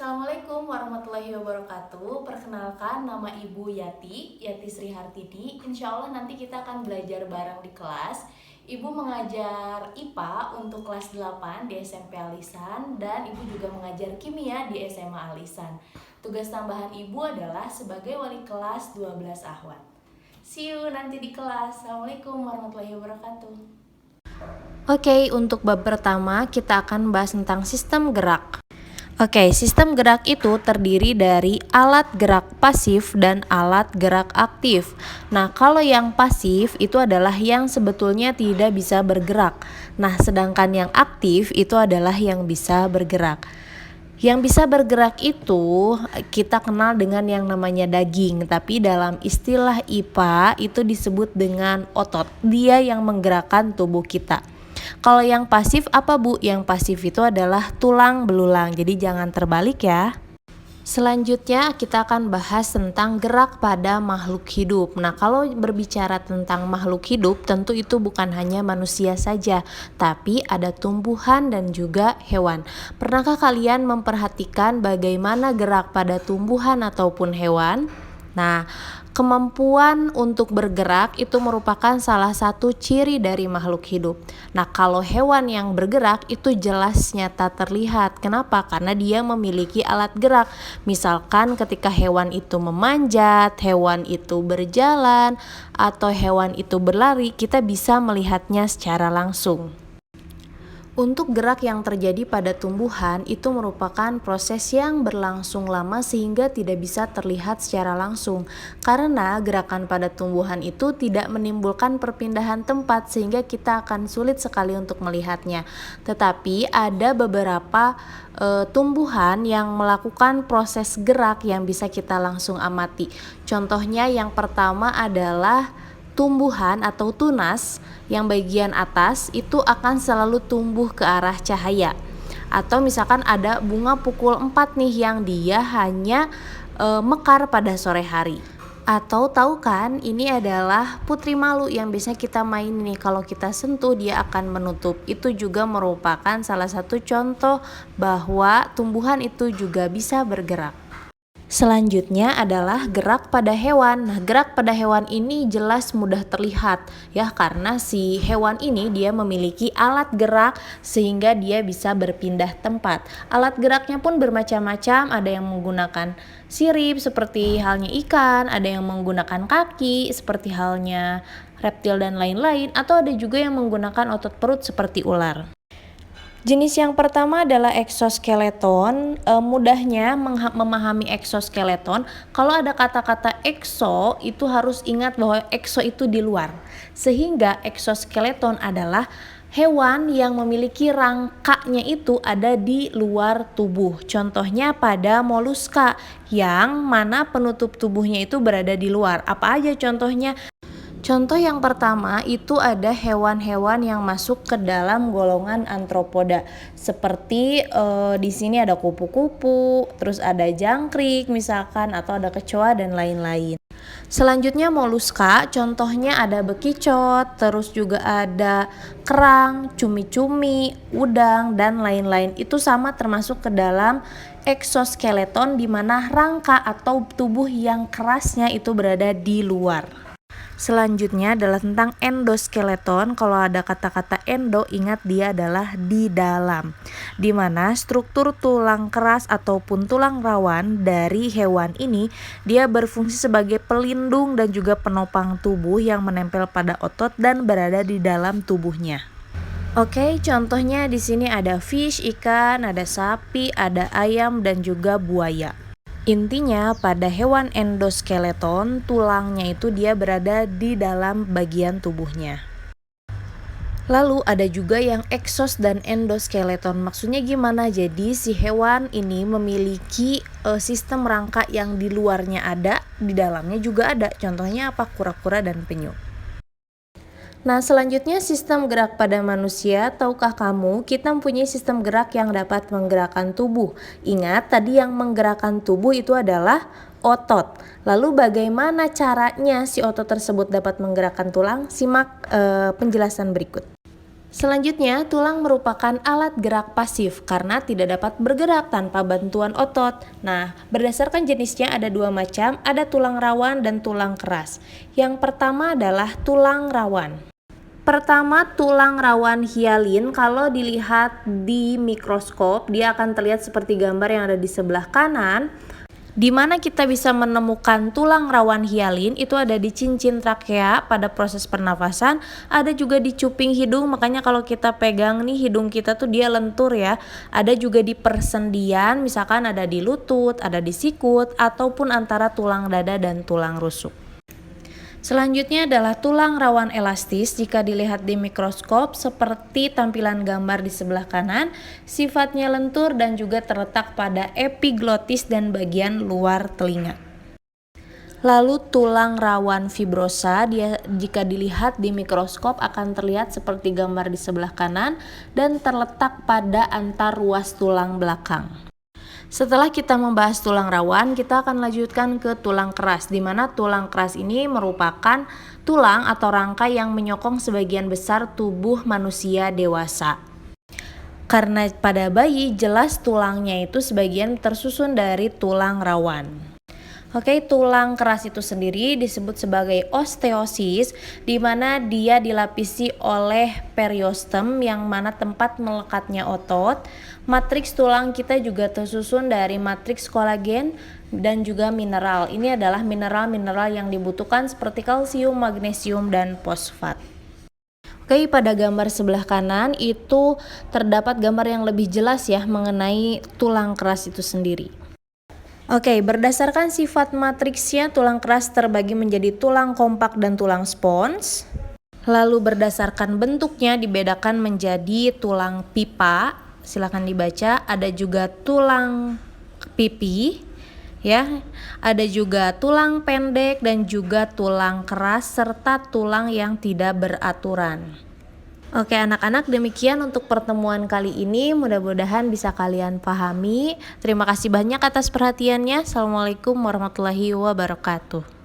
Assalamualaikum warahmatullahi wabarakatuh. Perkenalkan, nama Ibu Yati Sri Hartidi. Insya Allah nanti kita akan belajar bareng di kelas. Ibu mengajar IPA untuk kelas 8 di SMP Alisan, dan Ibu juga mengajar kimia di SMA Alisan. Tugas tambahan Ibu adalah sebagai wali kelas 12 Ahwat. See you nanti di kelas. Assalamualaikum warahmatullahi wabarakatuh. Oke, untuk bab pertama kita akan bahas tentang sistem gerak. Oke, sistem gerak itu terdiri dari alat gerak pasif dan alat gerak aktif. Nah, kalau yang pasif itu adalah yang sebetulnya tidak bisa bergerak. Nah, sedangkan yang aktif itu adalah yang bisa bergerak. Yang bisa bergerak itu kita kenal dengan yang namanya daging, tapi dalam istilah IPA itu disebut dengan otot. Dia yang menggerakkan tubuh kita. Kalau yang pasif apa Bu? Yang pasif itu adalah tulang belulang, jadi jangan terbalik ya. Selanjutnya kita akan bahas tentang gerak pada makhluk hidup. Nah, kalau berbicara tentang makhluk hidup, tentu itu bukan hanya manusia saja, tapi ada tumbuhan dan juga hewan. Pernahkah kalian memperhatikan bagaimana gerak pada tumbuhan ataupun hewan? Nah, kemampuan untuk bergerak itu merupakan salah satu ciri dari makhluk hidup. Nah, kalau hewan yang bergerak itu jelas nyata terlihat. Kenapa? Karena dia memiliki alat gerak. Misalkan ketika hewan itu memanjat, hewan itu berjalan, atau hewan itu berlari, kita bisa melihatnya secara langsung. Untuk gerak yang terjadi pada tumbuhan itu merupakan proses yang berlangsung lama sehingga tidak bisa terlihat secara langsung. Karena gerakan pada tumbuhan itu tidak menimbulkan perpindahan tempat sehingga kita akan sulit sekali untuk melihatnya. Tetapi ada beberapa tumbuhan yang melakukan proses gerak yang bisa kita langsung amati. Contohnya yang pertama adalah tumbuhan atau tunas yang bagian atas itu akan selalu tumbuh ke arah cahaya. Atau misalkan ada bunga pukul 4 nih yang dia hanya mekar pada sore hari. Atau tahu kan, ini adalah putri malu yang biasanya kita main nih, kalau kita sentuh dia akan menutup. Itu juga merupakan salah satu contoh bahwa tumbuhan itu juga bisa bergerak. Selanjutnya adalah gerak pada hewan. Nah, gerak pada hewan ini jelas mudah terlihat ya, karena si hewan ini dia memiliki alat gerak sehingga dia bisa berpindah tempat. Alat geraknya pun bermacam-macam, ada yang menggunakan sirip seperti halnya ikan, ada yang menggunakan kaki seperti halnya reptil dan lain-lain, atau ada juga yang menggunakan otot perut seperti ular. Jenis yang pertama adalah eksoskeleton. Mudahnya memahami eksoskeleton, kalau ada kata-kata ekso itu harus ingat bahwa ekso itu di luar. Sehingga eksoskeleton adalah hewan yang memiliki rangkanya itu ada di luar tubuh. Contohnya pada moluska yang mana penutup tubuhnya itu berada di luar. Apa aja contohnya? Contoh yang pertama itu ada hewan-hewan yang masuk ke dalam golongan arthropoda. Seperti di sini ada kupu-kupu, terus ada jangkrik misalkan, atau ada kecoa dan lain-lain. Selanjutnya moluska, contohnya ada bekicot, terus juga ada kerang, cumi-cumi, udang dan lain-lain. Itu sama termasuk ke dalam eksoskeleton, di mana rangka atau tubuh yang kerasnya itu berada di luar. Selanjutnya adalah tentang endoskeleton. Kalau ada kata-kata endo, ingat dia adalah di dalam, di mana struktur tulang keras ataupun tulang rawan dari hewan ini dia berfungsi sebagai pelindung dan juga penopang tubuh yang menempel pada otot dan berada di dalam tubuhnya. Oke, contohnya di sini ada fish, ikan, ada sapi, ada ayam dan juga buaya. Intinya pada hewan endoskeleton, tulangnya itu dia berada di dalam bagian tubuhnya. Lalu ada juga yang eksos dan endoskeleton. Maksudnya gimana? Jadi si hewan ini memiliki sistem rangka yang di luarnya ada, di dalamnya juga ada. Contohnya apa? Kura-kura dan penyu. Nah, selanjutnya sistem gerak pada manusia. Tahukah kamu, kita mempunyai sistem gerak yang dapat menggerakkan tubuh. Ingat, tadi yang menggerakkan tubuh itu adalah otot. Lalu bagaimana caranya si otot tersebut dapat menggerakkan tulang? Simak penjelasan berikut. Selanjutnya, tulang merupakan alat gerak pasif karena tidak dapat bergerak tanpa bantuan otot. Nah, berdasarkan jenisnya ada dua macam, ada tulang rawan dan tulang keras. Yang pertama adalah tulang rawan. Pertama, tulang rawan hialin, kalau dilihat di mikroskop, dia akan terlihat seperti gambar yang ada di sebelah kanan. Di mana kita bisa menemukan tulang rawan hialin itu ada di cincin trakea pada proses pernafasan, ada juga di cuping hidung, makanya kalau kita pegang nih hidung kita tuh dia lentur ya. Ada juga di persendian, misalkan ada di lutut, ada di sikut, ataupun antara tulang dada dan tulang rusuk. Selanjutnya adalah tulang rawan elastis. Jika dilihat di mikroskop seperti tampilan gambar di sebelah kanan, sifatnya lentur dan juga terletak pada epiglotis dan bagian luar telinga. Lalu tulang rawan fibrosa, dia jika dilihat di mikroskop akan terlihat seperti gambar di sebelah kanan dan terletak pada antar ruas tulang belakang. Setelah kita membahas tulang rawan, kita akan lanjutkan ke tulang keras, di mana tulang keras ini merupakan tulang atau rangka yang menyokong sebagian besar tubuh manusia dewasa. Karena pada bayi jelas tulangnya itu sebagian tersusun dari tulang rawan. Oke, tulang keras itu sendiri disebut sebagai osteosis, di mana dia dilapisi oleh periostem yang mana tempat melekatnya otot. Matriks tulang kita juga tersusun dari matriks kolagen dan juga mineral. Ini adalah mineral-mineral yang dibutuhkan seperti kalsium, magnesium, dan fosfat. Oke, pada gambar sebelah kanan itu terdapat gambar yang lebih jelas ya mengenai tulang keras itu sendiri. Oke, berdasarkan sifat matriksnya, tulang keras terbagi menjadi tulang kompak dan tulang spons. Lalu berdasarkan bentuknya dibedakan menjadi tulang pipa, silakan dibaca, ada juga tulang pipi, ya, ada juga tulang pendek dan juga tulang keras serta tulang yang tidak beraturan. Oke anak-anak, demikian untuk pertemuan kali ini, mudah-mudahan bisa kalian pahami. Terima kasih banyak atas perhatiannya. Assalamualaikum warahmatullahi wabarakatuh.